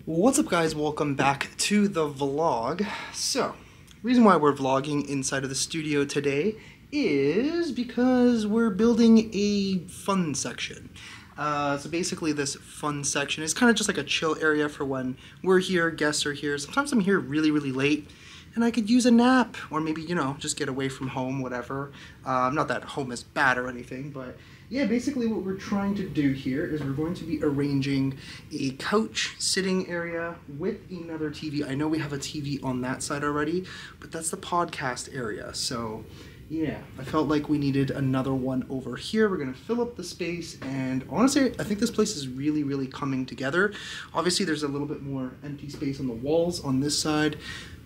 What's up, guys? Welcome back to the vlog. So, reason why we're vlogging inside of the studio today is because we're building a fun section. So basically this fun section is kind of just like a chill area for when we're here, guests are here. Sometimes I'm here really late and I could use a nap or maybe, you know, just get away from home, whatever. Not that home is bad or anything, but yeah, basically what we're trying to do here is we're going to be arranging a couch sitting area with another TV. I know we have a TV on that side already, but that's the podcast area. So yeah, I felt like we needed another one over here. We're gonna fill up the space, and honestly, I think this place is really coming together. Obviously, there's a little bit more empty space on the walls on this side.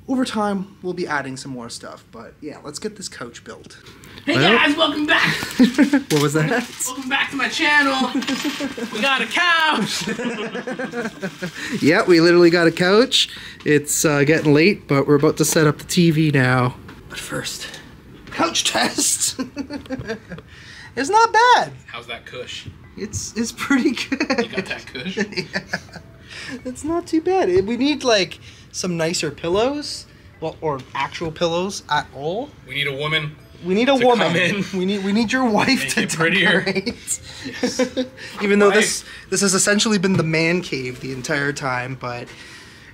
Over time, we'll be adding some more stuff, but yeah, let's get this couch built. Hey guys, welcome back! What was that? Welcome back to my channel! We got a couch! Yeah, we literally got a couch. It's getting late, but we're about to set up the TV now. But first, couch test! It's not bad. How's that cush? It's pretty good. You got that cush? Yeah. It's not too bad. We need like some nicer pillows, well, or actual pillows at all. We need a woman. We need a woman. Come in. We need your wife Make to it prettier. decorate. Yes. Even though this has essentially been the man cave the entire time, but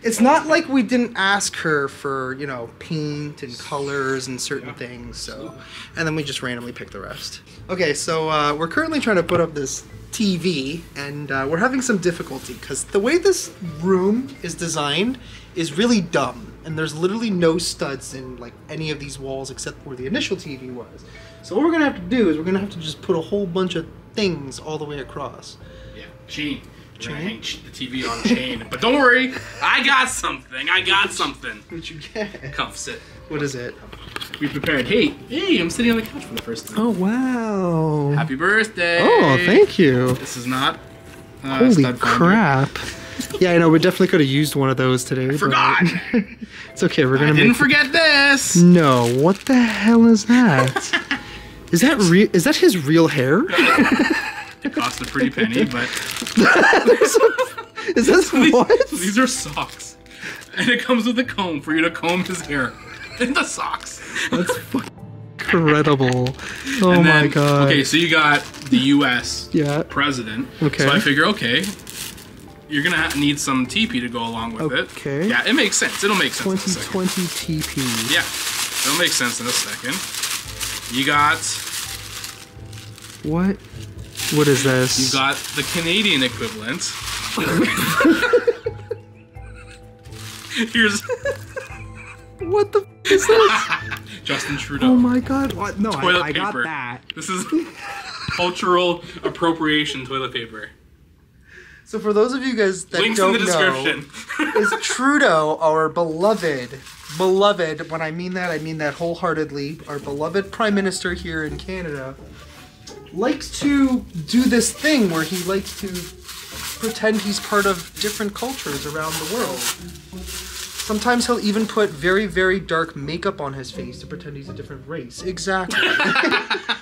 it's not like we didn't ask her for, you know, paint and colors and certain things. So, and then we just randomly pick the rest. Okay, so we're currently trying to put up this TV, and we're having some difficulty because the way this room is designed is really dumb, and there's literally no studs in like any of these walls except where the initial TV was. So what we're gonna have to do is we're gonna have to just put a whole bunch of things all the way across. Yeah, chain. We're gonna hang the TV on chain. But don't worry, I got something. What'd you get? Come sit. What is it? We prepared. Hey, I'm sitting on the couch for the first time. Oh wow! Happy birthday! Oh, thank you. This is not. Holy stud crap! Yeah, I know. We definitely could have used one of those today. I forgot. It's okay. We're gonna. Didn't forget this. No. What the hell is that? Is that real? Is that his real hair? It cost a pretty penny, but. Is this what? These are socks, and it comes with a comb for you to comb his hair. In the socks. That's fucking incredible. Oh and then, my god. Okay, so you got the U.S. Yeah. president. Okay. So I figure, okay, you're gonna need some TP to go along with it. Okay. Yeah, it makes sense. It'll make sense. 2020 TP. Yeah, it'll make sense in a second. You got. What? What is this? You got the Canadian equivalent. Here's. What the f is this? Justin Trudeau. Oh my god. What? No, Toilet I got paper. that. This is cultural appropriation toilet paper. So for those of you guys that Links don't in the description. know, is Trudeau, our beloved, when I mean that wholeheartedly, our beloved Prime Minister here in Canada, likes to do this thing where he likes to pretend he's part of different cultures around the world. Sometimes he'll even put very dark makeup on his face to pretend he's a different race. Exactly.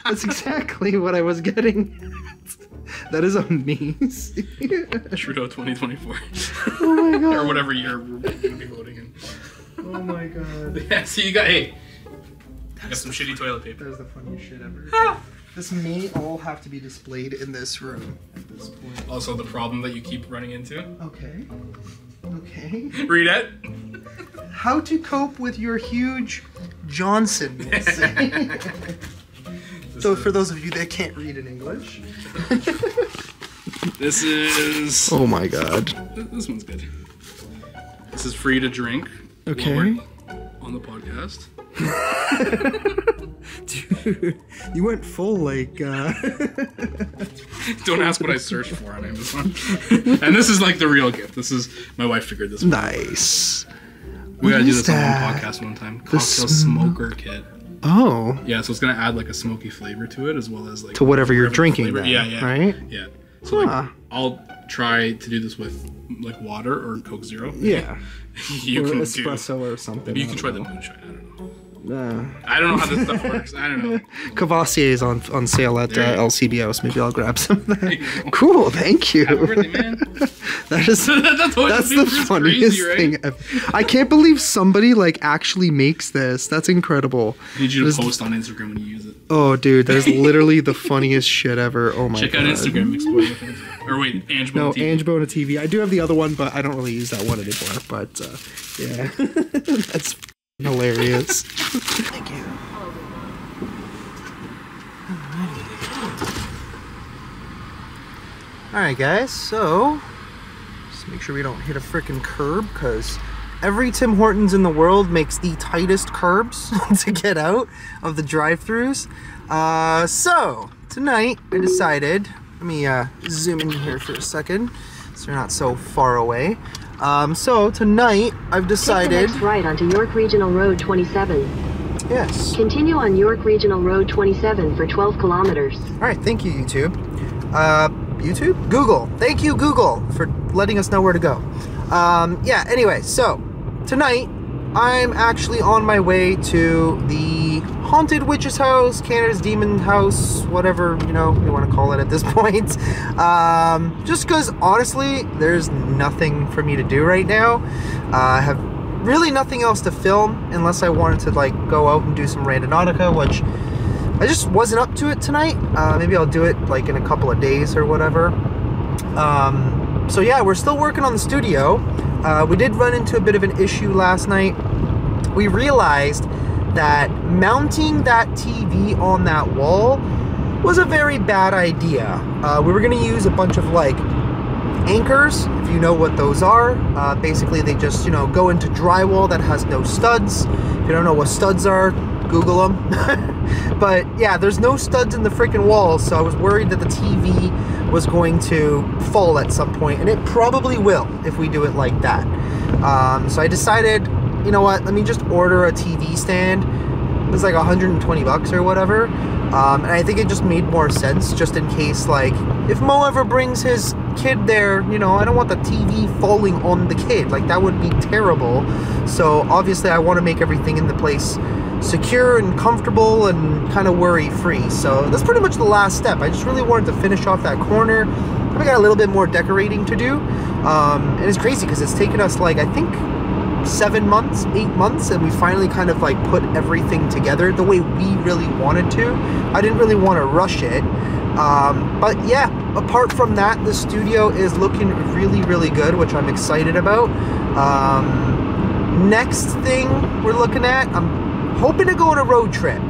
That's exactly what I was getting at. That is amazing. Trudeau 2024. Oh my god. Or whatever year we're going to be voting in. Oh my god. Yeah, so you got, hey, you got some shitty toilet paper. That is the funniest shit ever. This may all have to be displayed in this room at this point. Also, the problem that you keep running into. Okay. Okay. Read it. How to cope with your huge Johnson. So for those of you that can't read in English. This is... Oh my god. This one's good. This is free to drink. Okay. While we're on the podcast. Dude, you went full like Don't ask what I searched for on Amazon. And this is like the real gift. This is... My wife figured this out. Nice. We gotta What do is this on that? one podcast one time. Cocktail smoker kit. Oh. Yeah, so it's gonna add like a smoky flavor to it as well as like... To whatever you're drinking flavor. then, Yeah. right? Yeah. So like, Huh. I'll try to do this with like water or Coke Zero. Yeah. You or can espresso or something. Maybe you I can don't try the know. moonshine. I don't know. I don't know how this stuff works. I don't know. Cavassier is on sale at LCBO, so maybe I'll grab some of There you that. go. Cool, thank you. Happy birthday, man. That is That's the funniest crazy, right? thing ever. I can't believe somebody like actually makes this. That's incredible. I need you to post on Instagram when you use it. Oh, dude, that is literally the funniest shit ever. Oh my god. Check out Instagram, Explorer. Or wait, Ange No, Bona TV. Ange Bona TV. I do have the other one, but I don't really use that one anymore. But yeah, that's hilarious. Thank you. Alright guys, so just make sure we don't hit a freaking curb, because every Tim Hortons in the world makes the tightest curbs to get out of the drive-thrus. So tonight I decided, let me zoom in here for a second so you're not so far away. So tonight I've decided... Take the next right onto York Regional Road 27. Yes. Continue on York Regional Road 27 for 12 kilometers. Alright, thank you, YouTube. YouTube? Google. Thank you, Google, for letting us know where to go. Yeah, anyway, so tonight I'm actually on my way to the Haunted Witch's House, Canada's Demon House, whatever, you know, you want to call it at this point. Just because, honestly, there's nothing for me to do right now. I have really nothing else to film unless I wanted to, like, go out and do some Randonautica, which I just wasn't up to it tonight. Maybe I'll do it, like, in a couple of days or whatever. So yeah, we're still working on the studio. We did run into a bit of an issue last night. We realized that mounting that TV on that wall was a very bad idea. We were gonna use a bunch of like anchors, if you know what those are. Basically they just, you know, go into drywall that has no studs. If you don't know what studs are, Google them. But yeah, there's no studs in the freaking wall, so I was worried that the TV was going to fall at some point, and it probably will if we do it like that. So I decided, you know what, let me just order a TV stand. It was like 120 bucks or whatever. And I think it just made more sense, just in case, like, if Mo ever brings his kid there, you know, I don't want the TV falling on the kid. Like, that would be terrible. So obviously I want to make everything in the place secure and comfortable and kind of worry-free. So that's pretty much the last step. I just really wanted to finish off that corner. We got a little bit more decorating to do. And it's crazy because it's taken us, like, I think 7 months, 8 months, and we finally kind of like put everything together the way we really wanted to. I didn't really want to rush it. But yeah, apart from that, the studio is looking really, really good, which I'm excited about. Next thing we're looking at, I'm hoping to go on a road trip.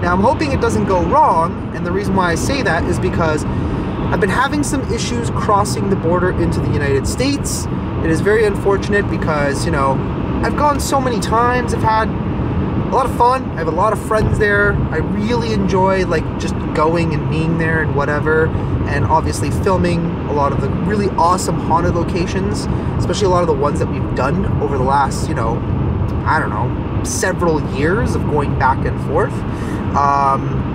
Now I'm hoping it doesn't go wrong, and the reason why I say that is because I've been having some issues crossing the border into the United States. It is very unfortunate because, you know, I've gone so many times, I've had a lot of fun, I have a lot of friends there, I really enjoy like just going and being there and whatever, and obviously filming a lot of the really awesome haunted locations, especially a lot of the ones that we've done over the last, you know, I don't know, several years of going back and forth.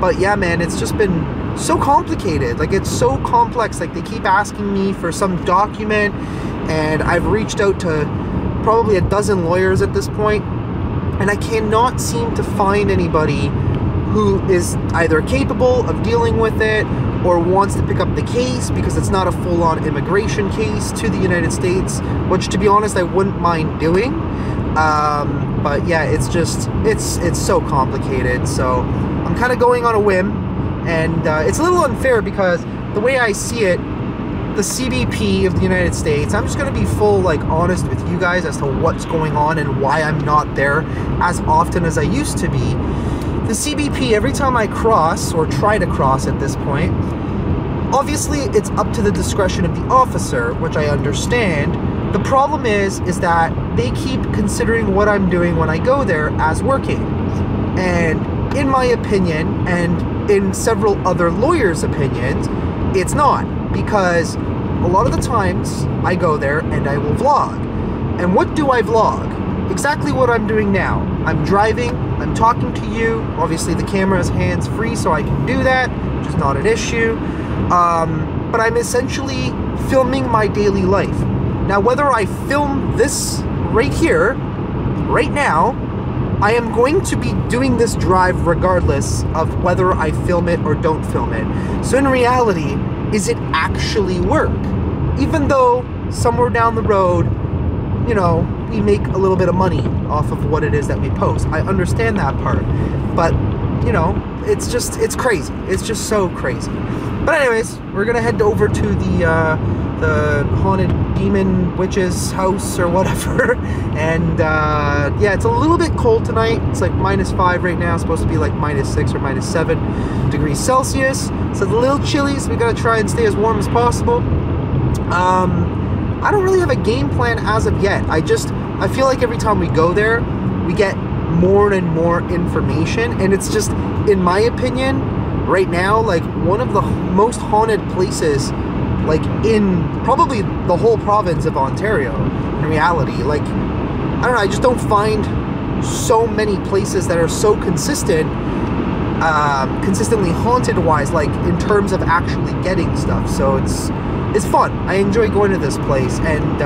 But yeah, man, it's just been so complicated. Like, it's so complex. Like, they keep asking me for some document, and I've reached out to probably a dozen lawyers at this point, and I cannot seem to find anybody who is either capable of dealing with it or wants to pick up the case, because it's not a full-on immigration case to the United States, which, to be honest, I wouldn't mind doing. But yeah, it's just, it's so complicated. So I'm kind of going on a whim, and it's a little unfair because the way I see it, the CBP of the United States, I'm just going to be full, like, honest with you guys as to what's going on and why I'm not there as often as I used to be. The CBP, every time I cross, or try to cross at this point, obviously it's up to the discretion of the officer, which I understand. The problem is that they keep considering what I'm doing when I go there as working. And in my opinion, and in several other lawyers' opinions, it's not. Because a lot of the times I go there and I will vlog. And what do I vlog? Exactly what I'm doing now. I'm driving, I'm talking to you. Obviously the camera is hands-free, so I can do that, which is not an issue. But I'm essentially filming my daily life. Now, whether I film this right here, right now, I am going to be doing this drive regardless of whether I film it or don't film it. So in reality, is it actually work? Even though somewhere down the road, you know, we make a little bit of money off of what it is that we post. I understand that part, but you know, it's crazy. It's just so crazy. But anyways, we're gonna head over to the haunted demon witch's house or whatever. And yeah, it's a little bit cold tonight. It's like -5 right now. It's supposed to be like -6 or -7 degrees Celsius. So it's a little chilly, so we gotta try and stay as warm as possible. I don't really have a game plan as of yet. I feel like every time we go there, we get more and more information, and it's just, in my opinion, right now, like one of the most haunted places, like in probably the whole province of Ontario, in reality. Like, I don't know, I just don't find so many places that are so consistently haunted wise, like in terms of actually getting stuff. So it's fun. I enjoy going to this place, and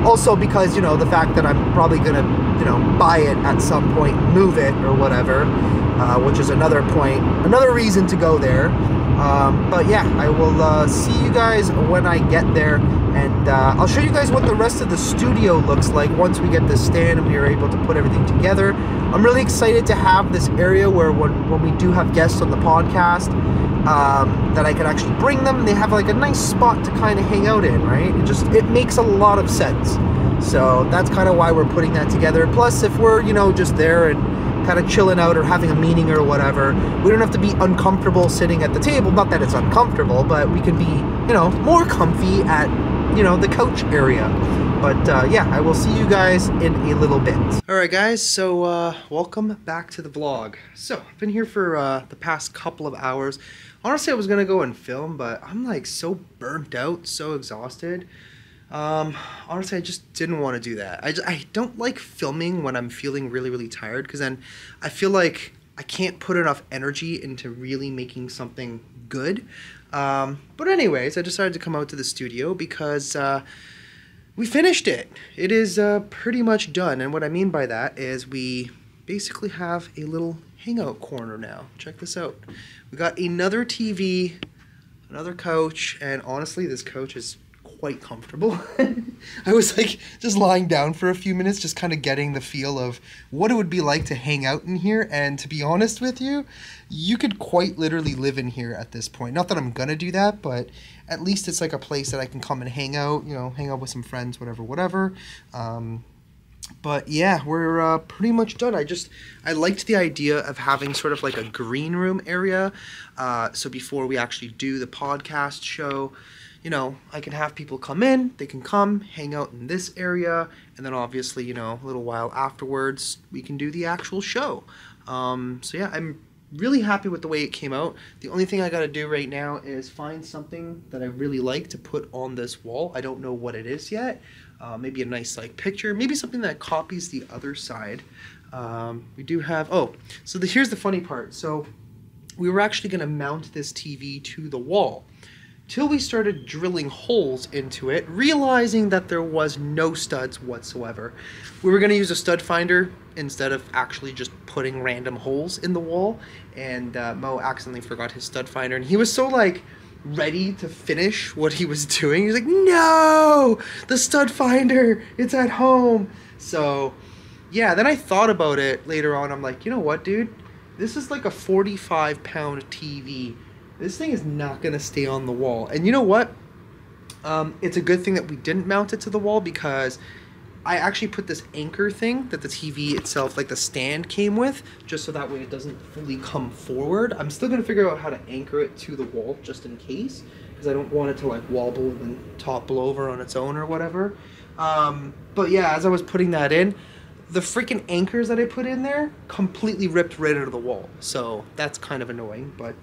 also because, you know, the fact that I'm probably gonna, you know, buy it at some point, move it or whatever, which is another reason to go there. But yeah, I will see you guys when I get there, and I'll show you guys what the rest of the studio looks like once we get this stand and we are able to put everything together. I'm really excited to have this area where when we do have guests on the podcast, that I can actually bring them. They have like a nice spot to kind of hang out in, right? It makes a lot of sense. So that's kind of why we're putting that together. Plus, if we're, you know, just there and kind of chilling out or having a meeting or whatever, we don't have to be uncomfortable sitting at the table. Not that it's uncomfortable, but we can be, you know, more comfy at, you know, the couch area. But yeah, I will see you guys in a little bit. Alright guys, so welcome back to the vlog. So, I've been here for the past couple of hours. Honestly, I was gonna go and film, but I'm like so burnt out, so exhausted. Honestly, I just didn't want to do that. I don't like filming when I'm feeling really, really tired, because then I feel like I can't put enough energy into really making something good. But anyways, I decided to come out to the studio because we finished it. It is pretty much done, and what I mean by that is we basically have a little hangout corner now. Check this out. We got another TV, another couch, and honestly, this couch is quite comfortable. I was like just lying down for a few minutes, just kind of getting the feel of what it would be like to hang out in here, and to be honest with you, you could quite literally live in here at this point. Not that I'm gonna do that, but at least it's like a place that I can come and hang out, you know, hang out with some friends, whatever. But yeah, we're pretty much done. I liked the idea of having sort of like a green room area, so before we actually do the podcast show, you know, I can have people come in, they can come, hang out in this area, and then obviously, you know, a little while afterwards, we can do the actual show. So yeah, I'm really happy with the way it came out. The only thing I gotta do right now is find something that I really like to put on this wall. I don't know what it is yet. Maybe a nice like picture, maybe something that copies the other side. We do have, here's the funny part. So we were actually gonna mount this TV to the wall, till we started drilling holes into it, realizing that there was no studs whatsoever. We were going to use a stud finder instead of actually just putting random holes in the wall, and Mo accidentally forgot his stud finder, and he was so like ready to finish what he was doing. He's like, no, the stud finder, it's at home. So yeah, then I thought about it later on. I'm like, you know what, dude, this is like a 45-pound TV. This thing is not going to stay on the wall. And you know what? It's a good thing that we didn't mount it to the wall, because I actually put this anchor thing that the TV itself, like the stand, came with, just so that way it doesn't fully come forward. I'm still going to figure out how to anchor it to the wall just in case, because I don't want it to like wobble and topple over on its own or whatever. But yeah, as I was putting that in, the freaking anchors that I put in there completely ripped right out of the wall. So that's kind of annoying. But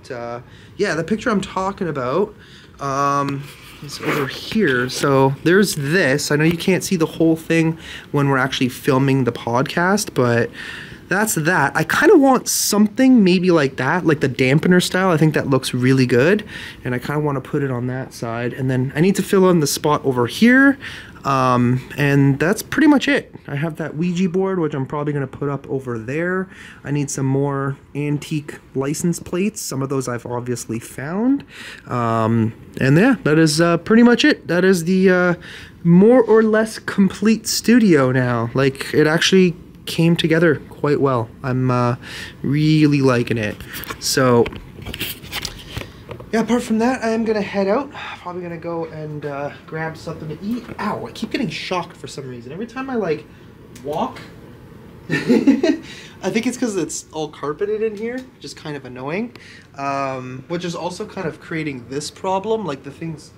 yeah, the picture I'm talking about is over here. So there's this. I know you can't see the whole thing when we're actually filming the podcast, but that's that. I kind of want something maybe like that, like the dampener style. I think that looks really good, and I kind of want to put it on that side. And then I need to fill in the spot over here. And that's pretty much it. I have that Ouija board, which I'm probably going to put up over there. I need some more antique license plates. Some of those I've obviously found. And yeah, that is pretty much it. That is the more or less complete studio now. Like, it actually came together quite well. I'm really liking it. So yeah, apart from that, I am gonna head out. Probably gonna go and grab something to eat. Ow, I keep getting shocked for some reason. Every time I like walk, I think it's because it's all carpeted in here, which is kind of annoying. Which is also kind of creating this problem, like the thing's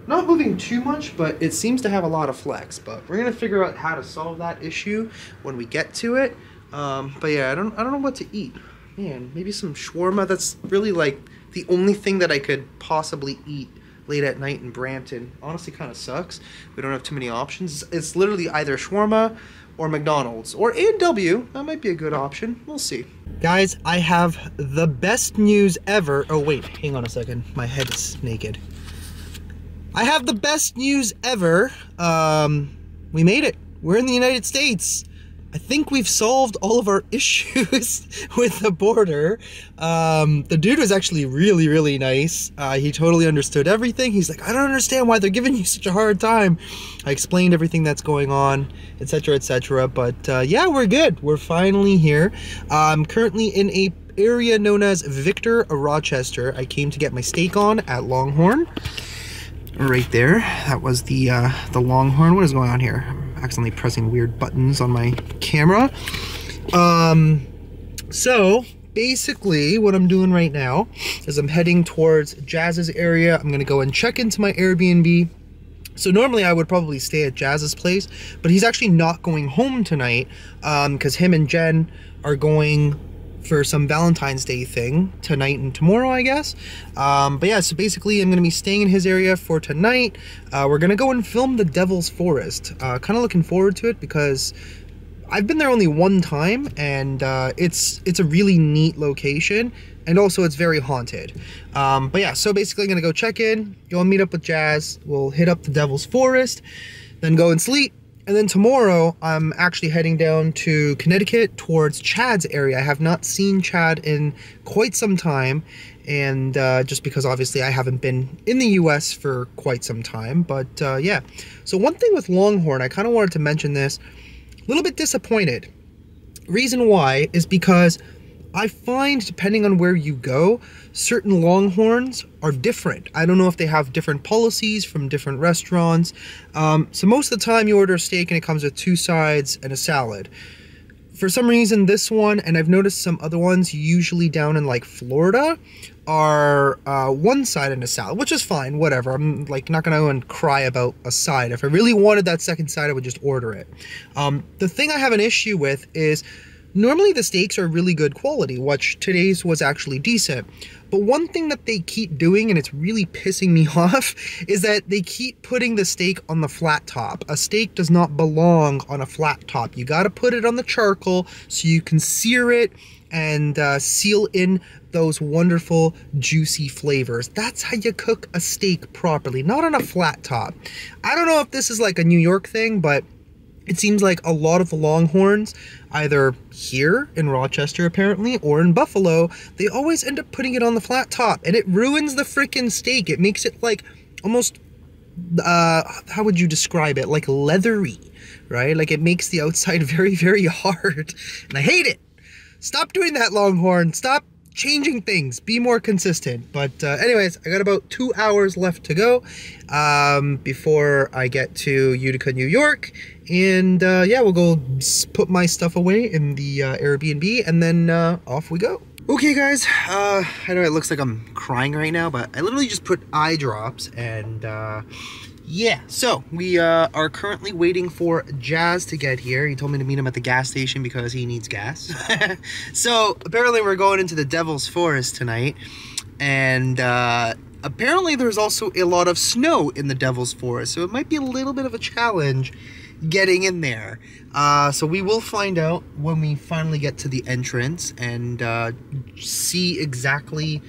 not moving too much, but it seems to have a lot of flex. But we're gonna figure out how to solve that issue when we get to it. But yeah, I don't know what to eat. Man, maybe some shawarma. That's really like the only thing that I could possibly eat late at night in Brampton. Honestly, kind of sucks. We don't have too many options. It's literally either shawarma or McDonald's or A&W. That might be a good option. We'll see. Guys, I have the best news ever. Oh wait, hang on a second. My head is naked. I have the best news ever. We made it. We're in the United States. I think we've solved all of our issues with the border. The dude was actually really, really nice. He totally understood everything. He's like, I don't understand why they're giving you such a hard time. I explained everything that's going on, etc., etc. But yeah, we're good. We're finally here. I'm currently in a area known as Victor, Rochester. I came to get my steak on at Longhorn. Right there. That was the Longhorn. What is going on here? Accidentally pressing weird buttons on my camera. So basically what I'm doing right now is I'm heading towards Jazz's area. I'm gonna go and check into my Airbnb. So normally I would probably stay at Jazz's place, but he's actually not going home tonight because him and Jen are going for some Valentine's Day thing tonight and tomorrow, I guess. But yeah, so basically I'm gonna be staying in his area for tonight. We're gonna go and film the Devil's Forest. Kind of looking forward to it because I've been there only one time, and it's a really neat location, and also it's very haunted. But yeah, so basically I'm gonna go check in, go and meet up with Jazz. We'll hit up the Devil's Forest, then go and sleep. And then tomorrow, I'm actually heading down to Connecticut towards Chad's area. I have not seen Chad in quite some time, and just because obviously I haven't been in the US for quite some time. But yeah, so one thing with Longhorn, I kind of wanted to mention this, a little bit disappointed. Reason why is because I find, depending on where you go, certain Longhorns are different. I don't know if they have different policies from different restaurants. So most of the time you order a steak and it comes with 2 sides and a salad. For some reason, this one, and I've noticed some other ones, usually down in like Florida, are 1 side and a salad, which is fine, whatever. I'm like not gonna go and cry about a side. If I really wanted that second side, I would just order it. The thing I have an issue with is, normally the steaks are really good quality, which today's was actually decent. But one thing that they keep doing, and it's really pissing me off, is that they keep putting the steak on the flat top. A steak does not belong on a flat top. You gotta put it on the charcoal so you can sear it and seal in those wonderful juicy flavors. That's how you cook a steak properly, not on a flat top. I don't know if this is like a New York thing, but it seems like a lot of the Longhorns, either here in Rochester apparently, or in Buffalo, they always end up putting it on the flat top, and it ruins the freaking steak. It makes it like almost, how would you describe it? Like leathery, right? Like it makes the outside very, very hard, and I hate it. Stop doing that, Longhorn. Stop changing things. Be more consistent. But anyways, I got about 2 hours left to go before I get to Utica, New York. And yeah, we'll go put my stuff away in the Airbnb, and then off we go. Okay guys, I know it looks like I'm crying right now, but I literally just put eye drops, and yeah, so we are currently waiting for Jazz to get here. He told me to meet him at the gas station because he needs gas. So apparently we're going into the Devil's Forest tonight, and apparently there's also a lot of snow in the Devil's Forest, so it might be a little bit of a challenge getting in there. So we will find out when we finally get to the entrance and see exactly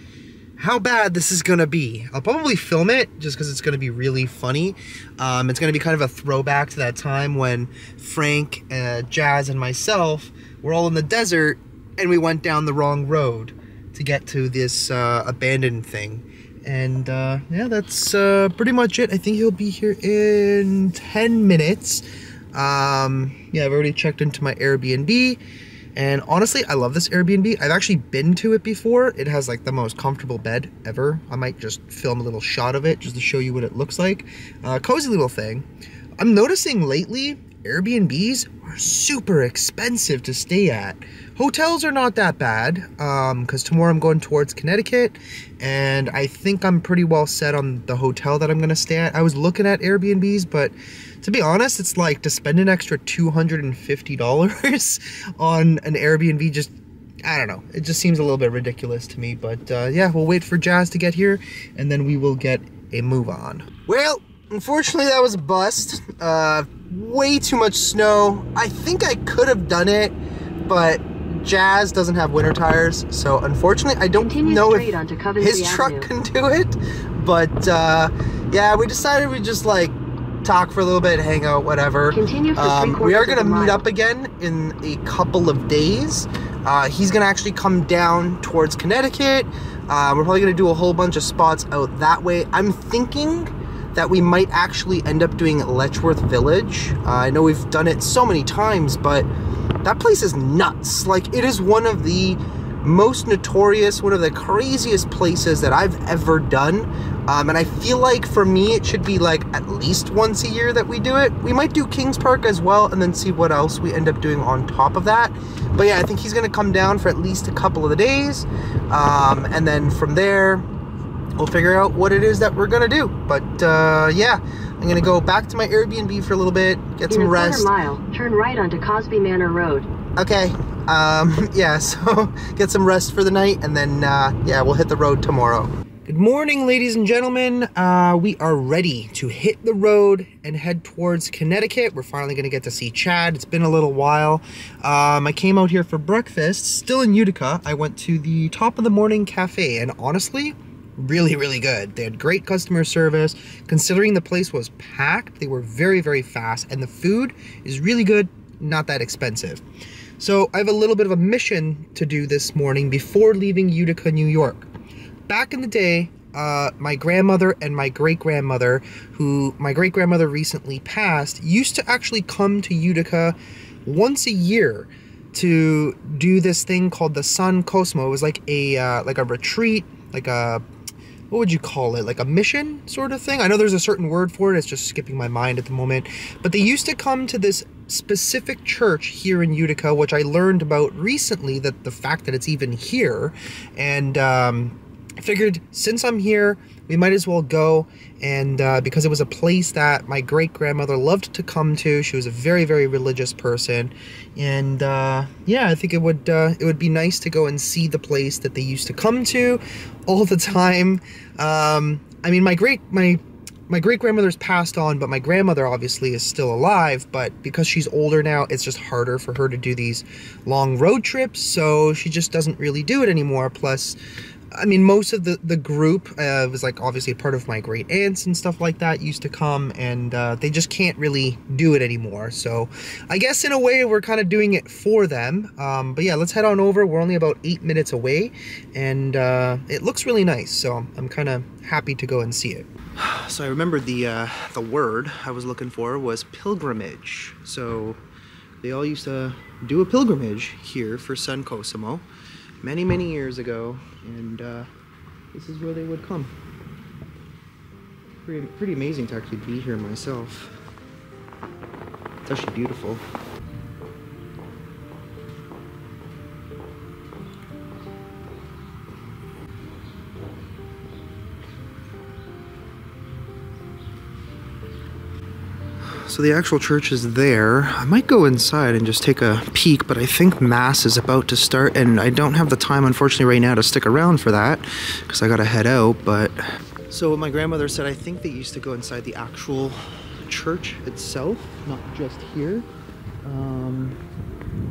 how bad this is gonna be. I'll probably film it just because it's gonna be really funny. It's gonna be kind of a throwback to that time when Frank, Jazz, and myself were all in the desert and we went down the wrong road to get to this abandoned thing. And yeah, that's pretty much it. I think he'll be here in 10 minutes. Yeah, I've already checked into my Airbnb. And honestly, I love this Airbnb. I've actually been to it before. It has like the most comfortable bed ever. I might just film a little shot of it just to show you what it looks like. Cozy little thing. I'm noticing lately, Airbnbs are super expensive to stay at. Hotels are not that bad, because tomorrow I'm going towards Connecticut, and I think I'm pretty well set on the hotel that I'm gonna stay at. I was looking at Airbnbs, but to be honest, it's like to spend an extra $250 on an Airbnb, just, I don't know. It just seems a little bit ridiculous to me, but yeah, we'll wait for Jazz to get here, and then we will get a move on. Well, unfortunately that was a bust. Way too much snow. I think I could have done it, but Jazz doesn't have winter tires, so unfortunately I don't know if his truck can do it. But yeah, we decided we'd just like talk for a little bit, hang out, whatever. We are gonna meet up again in a couple of days. He's gonna actually come down towards Connecticut. We're probably gonna do a whole bunch of spots out that way. I'm thinking that we might actually end up doing Letchworth Village. I know we've done it so many times, but that place is nuts. Like, it is one of the most notorious, one of the craziest places that I've ever done. And I feel like for me, it should be like at least once a year that we do it. We might do Kings Park as well, and then see what else we end up doing on top of that. But yeah, I think he's gonna come down for at least a couple of the days. And then from there, we'll figure out what it is that we're gonna do. But yeah, I'm gonna go back to my Airbnb for a little bit, get some rest. In a quarter mile, turn right onto Cosby Manor Road. Okay, yeah, so get some rest for the night, and then yeah, we'll hit the road tomorrow. Good morning, ladies and gentlemen. We are ready to hit the road and head towards Connecticut. We're finally gonna get to see Chad. It's been a little while. I came out here for breakfast, still in Utica. I went to the Top of the Morning Cafe, and honestly, really, really good. They had great customer service. Considering the place was packed, they were very, very fast, and the food is really good, not that expensive. So I have a little bit of a mission to do this morning before leaving Utica, New York. Back in the day, my grandmother and my great-grandmother, who my great-grandmother recently passed, used to actually come to Utica once a year to do this thing called the San Cosmo. It was like a retreat, like a, what would you call it? Like a mission sort of thing? I know there's a certain word for it. It's just skipping my mind at the moment. But they used to come to this specific church here in Utica, which I learned about recently, that the fact that it's even here. And I figured since I'm here, we might as well go. And because it was a place that my great-grandmother loved to come to. She was a very, very religious person. And yeah, I think it would be nice to go and see the place that they used to come to all the time. I mean, my great-grandmother's passed on, but my grandmother obviously is still alive, but because she's older now, it's just harder for her to do these long road trips, so she just doesn't really do it anymore. Plus, I mean, most of the group was like obviously part of my great aunts and stuff like that used to come, and they just can't really do it anymore. So I guess in a way we're kind of doing it for them. But yeah, let's head on over. We're only about 8 minutes away, and it looks really nice. So I'm kind of happy to go and see it. So I remembered the word I was looking for was pilgrimage. So they all used to do a pilgrimage here for San Cosimo many, many years ago, and this is where they would come. Pretty amazing to actually be here myself. It's actually beautiful. So the actual church is there. I might go inside and just take a peek, but I think Mass is about to start, and I don't have the time, unfortunately, right now to stick around for that, because I gotta head out, but... So my grandmother said I think they used to go inside the actual church itself, not just here.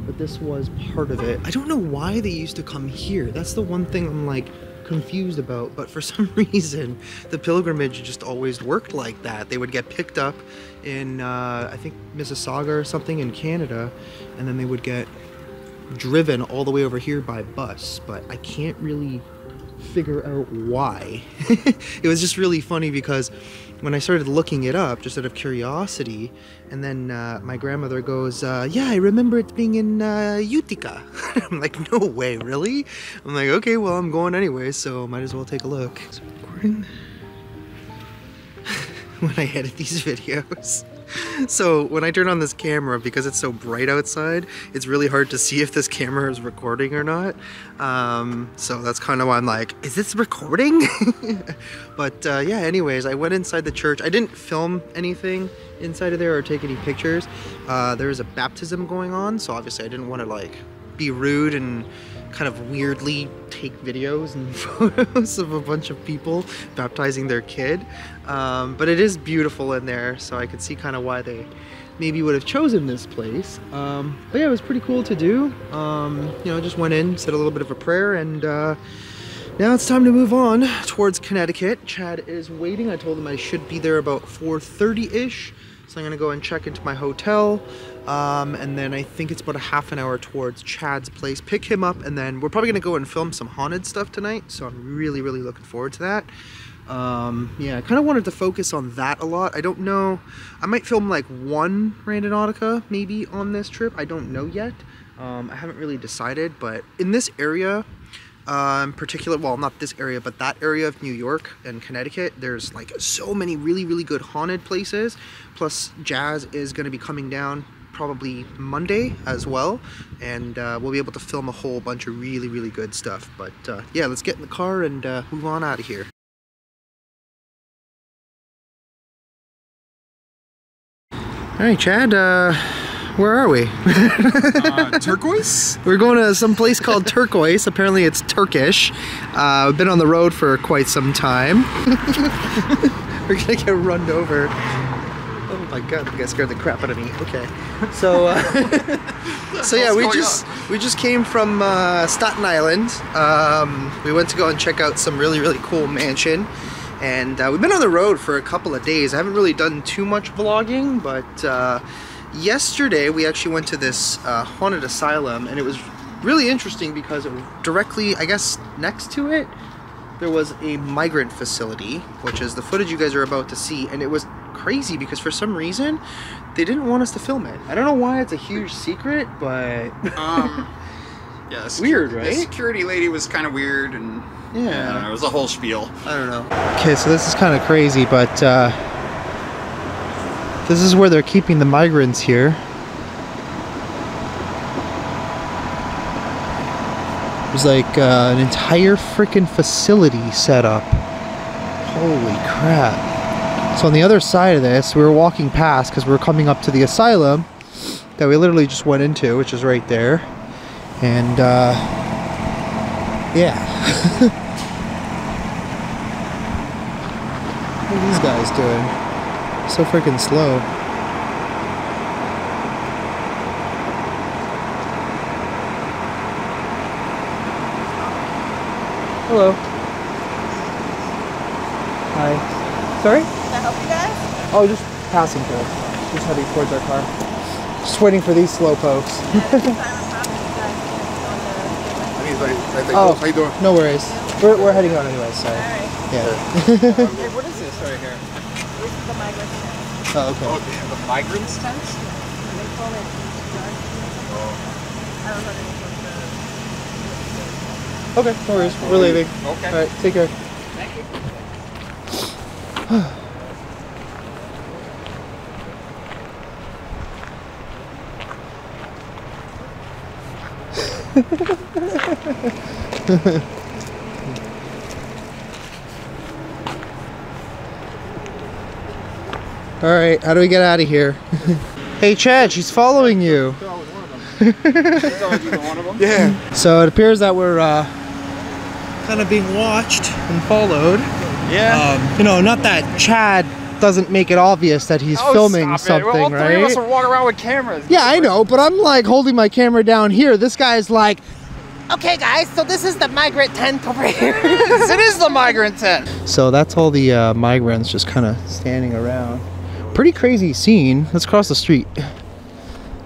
But this was part of it. I don't know why they used to come here. That's the one thing I'm like, confused about, but for some reason the pilgrimage just always worked like that. They would get picked up in I think Mississauga or something in Canada, and then they would get driven all the way over here by bus, but I can't really figure out why. It was just really funny because when I started looking it up just out of curiosity, and then my grandmother goes, yeah, I remember it being in Utica. I'm like, no way, really? I'm like, okay, well, I'm going anyway, so might as well take a look. Is it recording? When I edit these videos. So when I turn on this camera, because it's so bright outside, it's really hard to see if this camera is recording or not. So that's kind of why I'm like, is this recording? But yeah, anyways, I went inside the church. I didn't film anything inside of there or take any pictures. There was a baptism going on, so obviously I didn't want to like be rude and kind of weirdly take videos and photos of a bunch of people baptizing their kid. But it is beautiful in there, so I could see kind of why they maybe would have chosen this place. But yeah, it was pretty cool to do. You know, just went in, said a little bit of a prayer, and now it's time to move on towards Connecticut. Chad is waiting. I told him I should be there about 4:30-ish. So I'm gonna go and check into my hotel, and then I think it's about a half an hour towards Chad's place, pick him up, and then we're probably gonna go and film some haunted stuff tonight, so I'm really looking forward to that. Yeah, I kind of wanted to focus on that a lot. I don't know, I might film like one Randonautica maybe on this trip, I don't know yet. I haven't really decided, but in this area, in particular, well, not this area, but that area of New York and Connecticut, there's like so many really good haunted places. Plus Jazz is going to be coming down probably Monday as well, and we'll be able to film a whole bunch of really good stuff. But yeah, let's get in the car and move on out of here. All right, Chad, where are we? Turquoise? We're going to some place called Turquoise. Apparently it's Turkish. We've been on the road for quite some time. We're gonna get run over. Oh my god, you guys scared the crap out of me. Okay. So so yeah, we just came from Staten Island. We went to go and check out some really cool mansion. And we've been on the road for a couple of days. I haven't really done too much vlogging, but yesterday we actually went to this haunted asylum, and it was really interesting because it was directly, I guess, next to it there was a migrant facility, which is the footage you guys are about to see, and it was crazy because for some reason they didn't want us to film it. I don't know why, it's a huge secret, but yeah, weird, right? The security lady was kind of weird, and yeah, it was a whole spiel. I don't know. Okay, so this is kind of crazy, but this is where they're keeping the migrants here. There's like an entire freaking facility set up. Holy crap. So on the other side of this, we were walking past because we were coming up to the asylum that we literally just went into, which is right there. And yeah. What are these guys doing? So freaking slow. Hello. Hi. Sorry? Can I help you guys? Oh, just passing through. Just heading towards our car. Just waiting for these slow pokes. Oh, how you doing? no worries. We're heading out anyway, so. Alright. Yeah. Hey, what is this right here? This is the migrant tent. Oh, okay. Oh, damn, the migrants tents? They call it dark. I don't know the name of Okay, no worries. We're leaving. Okay. Alright, take care. Thank you. Alright, how do we get out of here? Hey Chad, she's following you. Yeah. So it appears that we're kind of being watched and followed. Yeah. You know, not that Chad doesn't make it obvious that he's filming something, all right? three of us are walking around with cameras. Yeah, I know, but I'm like holding my camera down here. This guy's like Okay, guys, so this is the migrant tent over here. It is the migrant tent. So that's all the migrants just kind of standing around. Pretty crazy scene. Let's cross the street.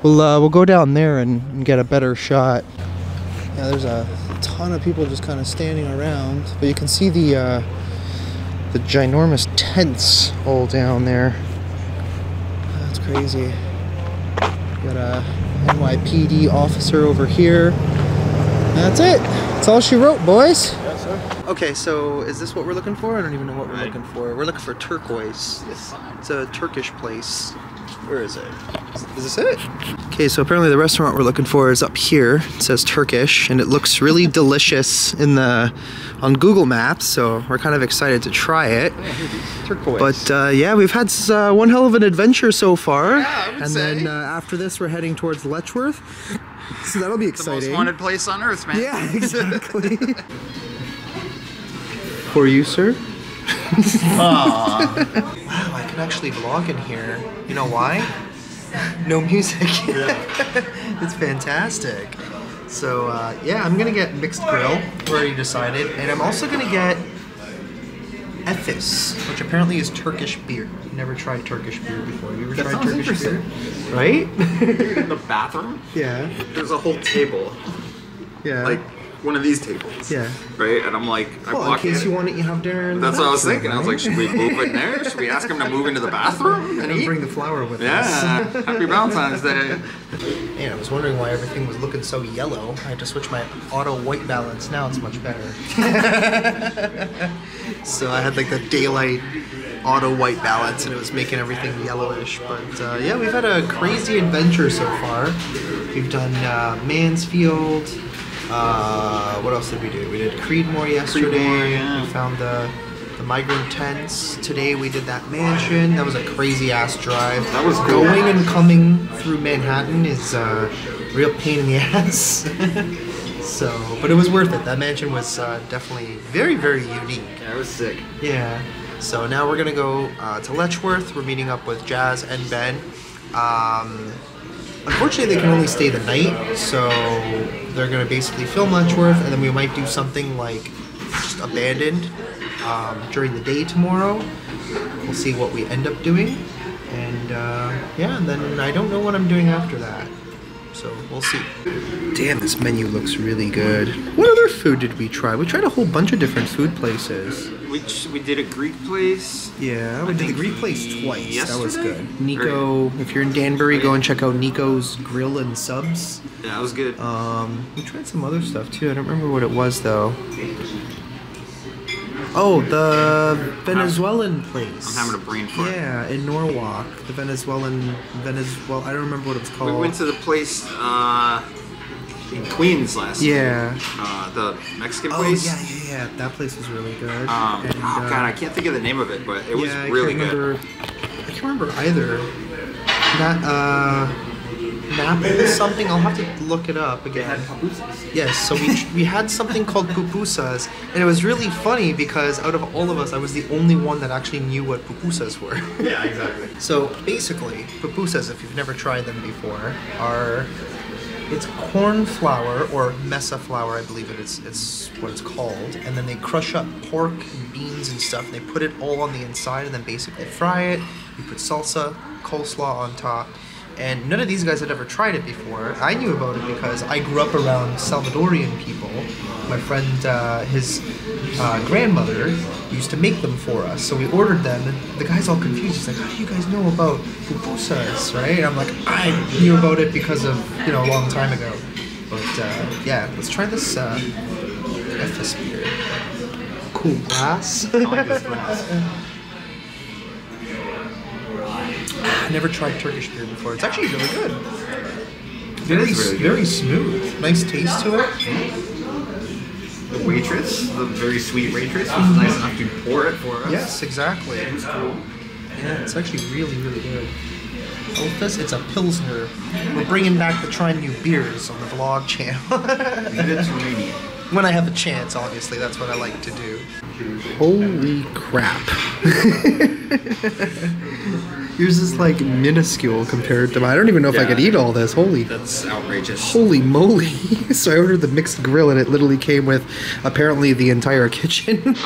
We'll go down there and get a better shot. Yeah, there's a ton of people just kind of standing around, but you can see the ginormous tents all down there. That's crazy. Got a NYPD officer over here. That's it. That's all she wrote, boys. Yes, sir. Okay, so is this what we're looking for? I don't even know what we're looking for. We're looking for turquoise. It's a Turkish place. Where is it? Is this it? Okay, so apparently the restaurant we're looking for is up here. It says Turkish, and it looks really delicious on Google Maps, so we're kind of excited to try it. Turquoise. But yeah, we've had one hell of an adventure so far. Yeah, I would and say. then after this, we're heading towards Letchworth. So that'll be The exciting. most wanted place on earth, man. Yeah, exactly. For you, sir. Wow, I can actually vlog in here. You know why? No music. It's fantastic. So yeah, I'm gonna get mixed grill. We already decided, and I'm also gonna get Efes, which apparently is Turkish beer. Never tried Turkish beer before. You ever That tried sounds Turkish interesting. beer? Right? In the bathroom, Yeah. there's a whole table, Yeah. like one of these tables. Yeah. Right? And I'm like, I Well, in walk case in. you want it, you have dinner. In the That's what I was bathroom, thinking. I was like, right? should we move it there? Should we ask him to move into the bathroom and And eat? bring the flour with us. Yeah. Happy Valentine's Day. Man, I was wondering why everything was looking so yellow. I had to switch my auto white balance. Now it's much better. So I had like the daylight auto white balance, and it was making everything yellowish. But yeah, we've had a crazy adventure so far. We've done Mansfield. What else did we do? We did Creedmoor yesterday. Creedmoor, yeah. We found the migrant tents. Today we did that mansion. That was a crazy ass drive. That was cool. Going and coming through Manhattan is a real pain in the ass. So, but it was worth it. That mansion was definitely very, very unique. Yeah, it was sick. Yeah. So now we're gonna go to Letchworth. We're meeting up with Jazz and Ben. Unfortunately, they can only stay the night, so they're gonna basically film Letchworth, and then we might do something like just abandoned during the day tomorrow. We'll see what we end up doing, and yeah, and then I don't know what I'm doing after that. So we'll see. Damn, this menu looks really good. What other food did we try? We tried a whole bunch of different food places. We did a Greek place. Yeah, we did the Greek place twice. That was yesterday? good. Nico, if you're in Danbury, go and check out Nico's Grill and Subs. Yeah, that was good. We tried some other stuff too. I don't remember what it was though. Oh, the Venezuelan place. I'm having a brain fart. Yeah, in Norwalk, the Venezuelan. I don't remember what it was called. We went to the place in Queens last night. Yeah. The Mexican Oh place. yeah. That place was really good. And, Oh god, I can't think of the name of it, but it was yeah, really I can't good. remember, I can't remember either. Naples something. I'll have to look it up again. Yes, so we had something called pupusas, and it was really funny because out of all of us, I was the only one that actually knew what pupusas were. Yeah, exactly. So basically, pupusas, if you've never tried them before, it's corn flour or mesa flour, I believe it's what it's called, and then they crush up pork and beans and stuff, and they put it all on the inside, and then basically fry it. You put salsa, coleslaw on top. And none of these guys had ever tried it before. I knew about it because I grew up around Salvadorian people. My friend, his grandmother used to make them for us. So we ordered them, and the guy's all confused. He's like, how do you guys know about pupusas, right? And I'm like, I knew about it because of, a long time ago. But yeah, let's try this Efes beer. Cool glass. I like this glass. I never tried Turkish beer before. It's actually really good. It is really good. Very smooth. Nice taste to it. The waitress, the very sweet waitress, was nice enough to pour it for us. Yes, exactly. It was cool. Yeah, it's actually really, really good. Elfis, it's a Pilsner. We're bringing back the trying new beers on the vlog channel. Mediterranean. When I have a chance, obviously, that's what I like to do. Holy crap. Yours is like minuscule compared to mine. I don't even know if I could eat all this. That's outrageous. Holy moly. So I ordered the mixed grill and it literally came with apparently the entire kitchen.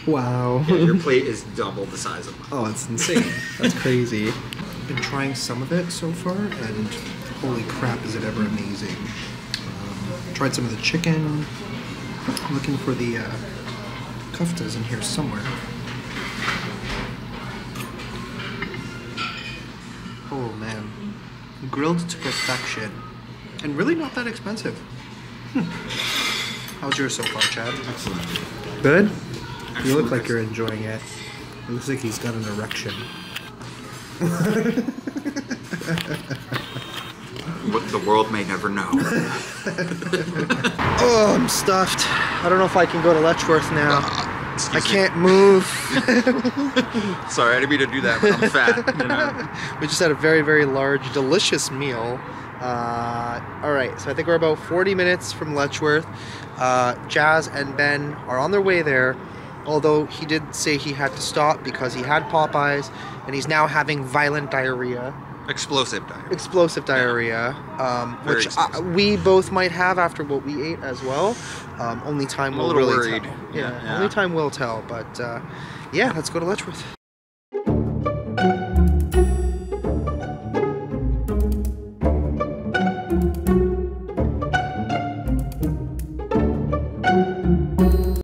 Wow. Yeah, your plate is double the size of mine. Oh, it's insane. That's crazy. I've been trying some of it so far, and holy crap, is it ever amazing. Tried some of the chicken. I'm looking for the koftas in here somewhere. Oh man. Grilled to perfection. And really not that expensive. How's yours so far, Chad? Excellent. Good? You look like you're enjoying it. It looks like he's got an erection. What the world may never know. Oh, I'm stuffed. I don't know if I can go to Letchworth now. I can't move. Sorry, I didn't mean to do that, but I'm fat. You know? We just had a very, very large, delicious meal. Alright, so I think we're about 40 minutes from Letchworth. Jazz and Ben are on their way there, although he did say he had to stop because he had Popeyes, and he's now having violent diarrhea. Explosive diarrhea. Explosive diarrhea, which explosive. we both might have after what we ate as well. Only time I'm a will little really worried. tell. Yeah. Only time will tell. But yeah, let's go to Letchworth.